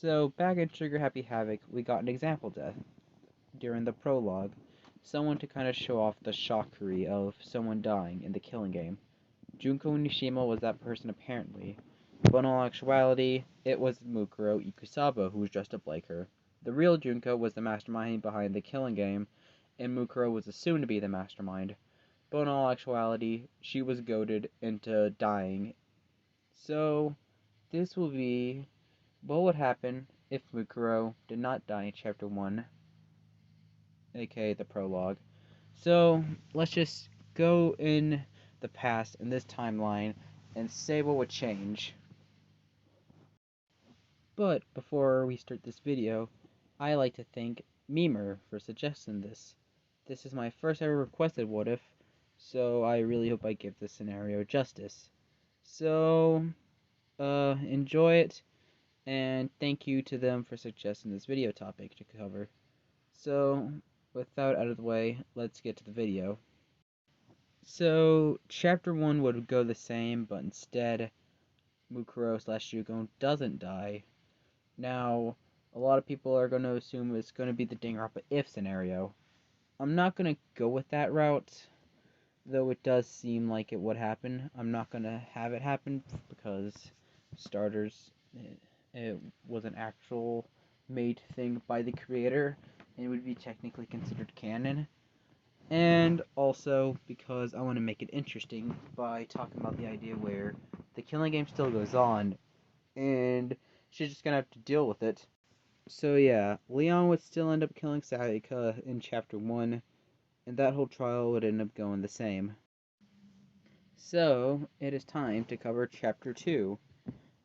So, back in Trigger Happy Havoc, we got an example death during the prologue. Someone to kind of show off the shockery of someone dying in the killing game. Junko Nishima was that person apparently, but in all actuality, it was Mukuro Ikusaba who was dressed up like her. The real Junko was the mastermind behind the killing game, and Mukuro was assumed to be the mastermind, but in all actuality, she was goaded into dying. So, this will be what would happen if Mukuro did not die in Chapter 1, aka the prologue. So, let's just go in the past in this timeline and say what would change. But before we start this video, I like to thank Memer for suggesting this. This is my first ever requested what if, so I really hope I give this scenario justice. So, enjoy it. And thank you to them for suggesting this video topic to cover. So, without out of the way, let's get to the video. So, Chapter 1 would go the same, but instead, Mukuro/Yugo doesn't die. Now, a lot of people are going to assume it's going to be the Danganronpa if scenario. I'm not going to go with that route, though it does seem like it would happen. I'm not going to have it happen because, starters, it was an actual made thing by the creator and would be technically considered canon. And also because I want to make it interesting by talking about the idea where the killing game still goes on and she's just gonna have to deal with it. So yeah, Leon would still end up killing Sayaka in Chapter 1, and that whole trial would end up going the same. So, it is time to cover Chapter 2.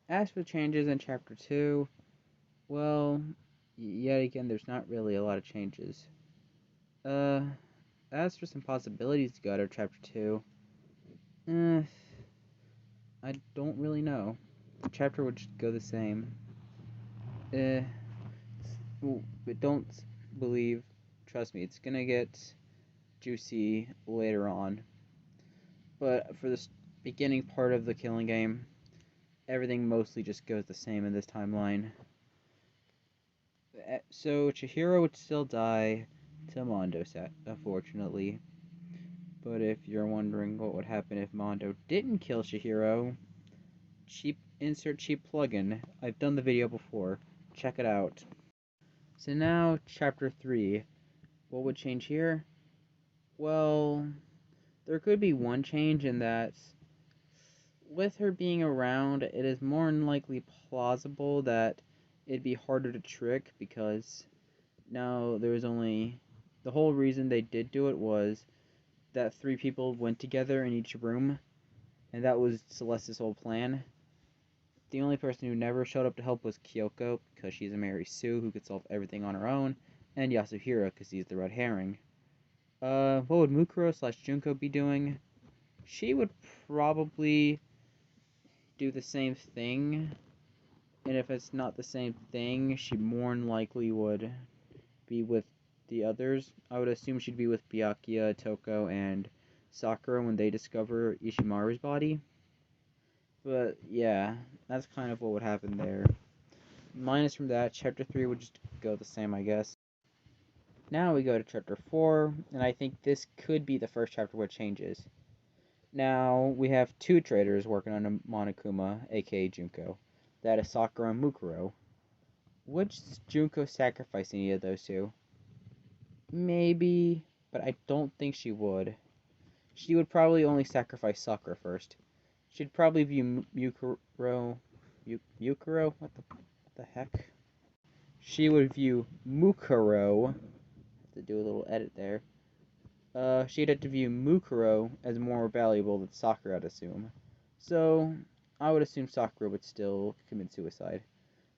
As for changes in Chapter 2, well, yet again, there's not really a lot of changes. As for some possibilities to go out of Chapter 2, I don't really know. The chapter would just go the same. But don't believe, trust me, it's gonna get juicy later on. But for this beginning part of the killing game, everything mostly just goes the same in this timeline. So Chihiro would still die to Mondo, unfortunately. But if you're wondering what would happen if Mondo didn't kill Chihiro, insert cheap plugin. I've done the video before. Check it out. So now, Chapter 3. What would change here? Well, there could be one change in that with her being around, it is more than likely plausible that it'd be harder to trick because now there was only... The whole reason they did do it was that 3 people went together in each room, and that was Celeste's whole plan. The only person who never showed up to help was Kyoko, because she's a Mary Sue who could solve everything on her own, and Yasuhiro, because he's the red herring. What would Mukuro/Junko be doing? She would probably do the same thing, and if it's not the same thing, she more than likely would be with the others. I would assume she'd be with Byakuya, Toko, and Sakura when they discover Ishimaru's body. But yeah, that's kind of what would happen there. Minus from that, Chapter 3 would just go the same, I guess. Now we go to Chapter 4, and I think this could be the first chapter where it changes. Now, we have 2 traders working on Monokuma, aka Junko. That is Sakura and Mukuro. Would Junko sacrifice any of those 2? Maybe, but I don't think she would. She would probably only sacrifice Sakura first. She'd probably view Mukuro... Mukuro? What the heck? She would view Mukuro... to do a little edit there. She'd have to view Mukuro as more valuable than Sakura, I'd assume. So, I would assume Sakura would still commit suicide,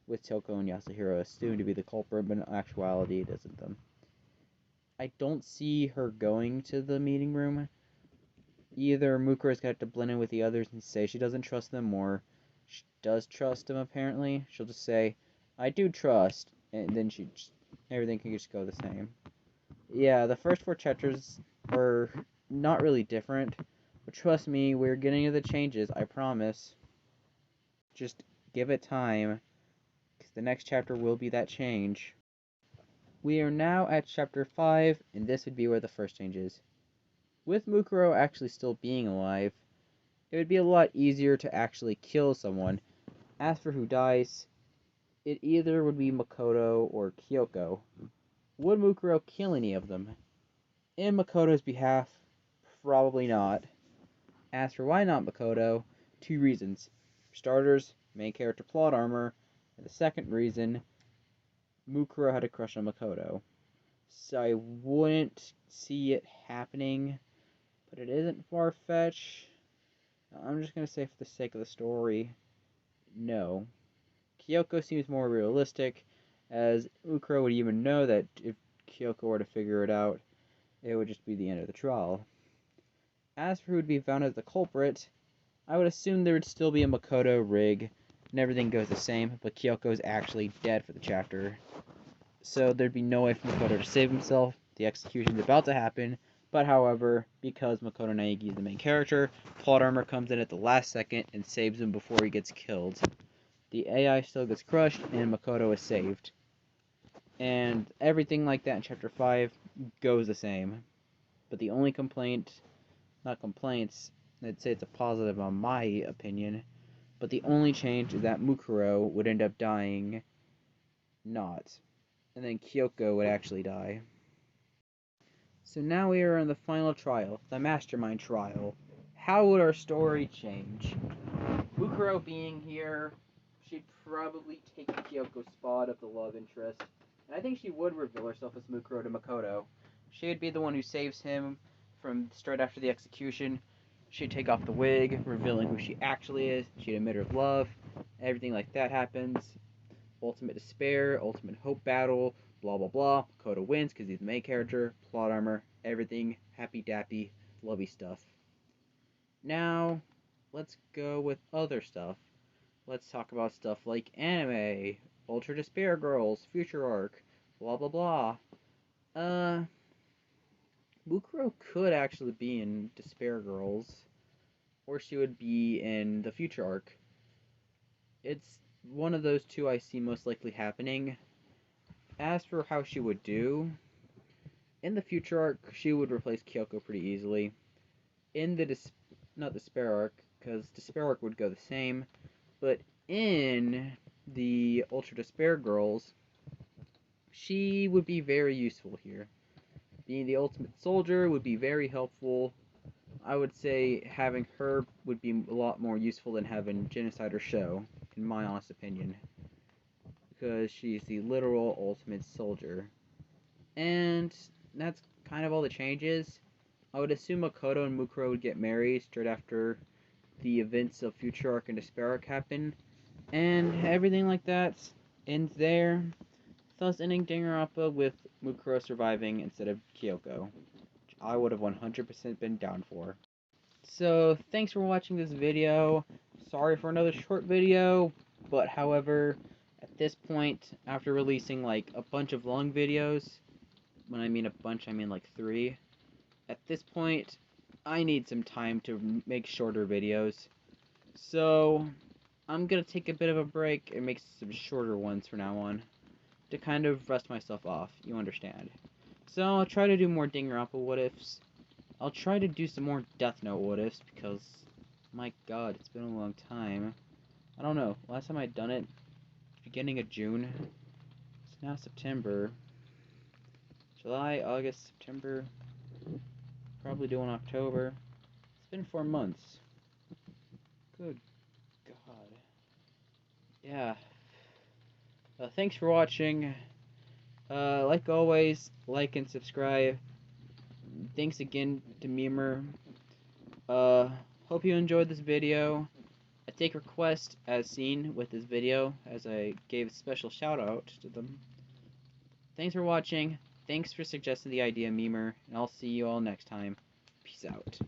with Toko and Yasuhiro assumed to be the culprit, but in actuality it isn't them. I don't see her going to the meeting room. Either Mukuro's gonna have to blend in with the others and say she doesn't trust them, or she does trust them apparently. She'll just say, I do trust, and then everything can just go the same. Yeah, the first 4 chapters are not really different, but trust me, we're getting to the changes, I promise. Just give it time. The next chapter will be that change. We are now at chapter 5, and this would be where the first change is. With Mukuro actually still being alive, it would be a lot easier to actually kill someone. As for who dies, it either would be Makoto or Kyoko. Would Mukuro kill any of them? In Makoto's behalf, probably not. As for why not Makoto, 2 reasons. For starters, main character plot armor, and the second reason, Mukuro had a crush on Makoto. So I wouldn't see it happening, but it isn't far-fetched. I'm just going to say for the sake of the story, no. Kyoko seems more realistic, as Mukuro would even know that if Kyoko were to figure it out, it would just be the end of the trial. As for who would be found as the culprit, I would assume there would still be a Makoto rig, and everything goes the same, but Kyoko is actually dead for the chapter. So there'd be no way for Makoto to save himself. The execution's about to happen, but however, because Makoto Naegi is the main character, plot armor comes in at the last second and saves him before he gets killed. The AI still gets crushed, and Makoto is saved. And everything like that in Chapter 5 goes the same. But the only not complaints, I'd say it's a positive on my opinion, but the only change is that Mukuro would end up dying not. And then Kyoko would actually die. So now we are in the final trial, the Mastermind trial. How would our story change? Mukuro being here, she'd probably take Kyoko's spot of the love interest, and I think she would reveal herself as Mukuro to Makoto. She would be the one who saves him from straight after the execution. She'd take off the wig, revealing who she actually is. She'd admit her love. Everything like that happens. Ultimate despair, ultimate hope battle, blah blah blah. Makoto wins because he's the main character, plot armor, everything happy dappy, lovey stuff. Now, let's go with other stuff. Let's talk about stuff like anime, Ultra Despair Girls, Future Arc, blah blah blah. Mukuro could actually be in Despair Girls, or she would be in the Future Arc. It's one of those two I see most likely happening. As for how she would do, in the Future Arc, she would replace Kyoko pretty easily. In the not Despair Arc, because Despair Arc would go the same, but in the Ultra Despair Girls, she would be very useful here. Being the ultimate soldier would be very helpful. I would say having her would be a lot more useful than having Genocide or Show, in my honest opinion. Because she's the literal ultimate soldier. And that's kind of all the changes. I would assume Makoto and Mukuro would get married straight after the events of Future Arc and Despair Arc happen. And everything like that ends there. Thus ending Danganronpa with Mukuro surviving instead of Kyoko, which I would have 100% been down for. So, thanks for watching this video. Sorry for another short video, but however, at this point, after releasing like a bunch of long videos, when I mean a bunch, I mean like 3, at this point, I need some time to make shorter videos. So, I'm gonna take a bit of a break and make some shorter ones from now on, to kind of rest myself off, you understand. So I'll try to do more Danganronpa what-ifs. I'll try to do some more Death Note what-ifs, because, my god, it's been a long time. I don't know, last time I'd done it, beginning of June. It's now September. July, August, September. Probably doing October. It's been 4 months. Good god. Yeah. Thanks for watching. Like always, like and subscribe. Thanks again to Memer. Hope you enjoyed this video. I take requests as seen with this video, as I gave a special shout out to them. Thanks for watching. Thanks for suggesting the idea, Memer, and I'll see you all next time. Peace out.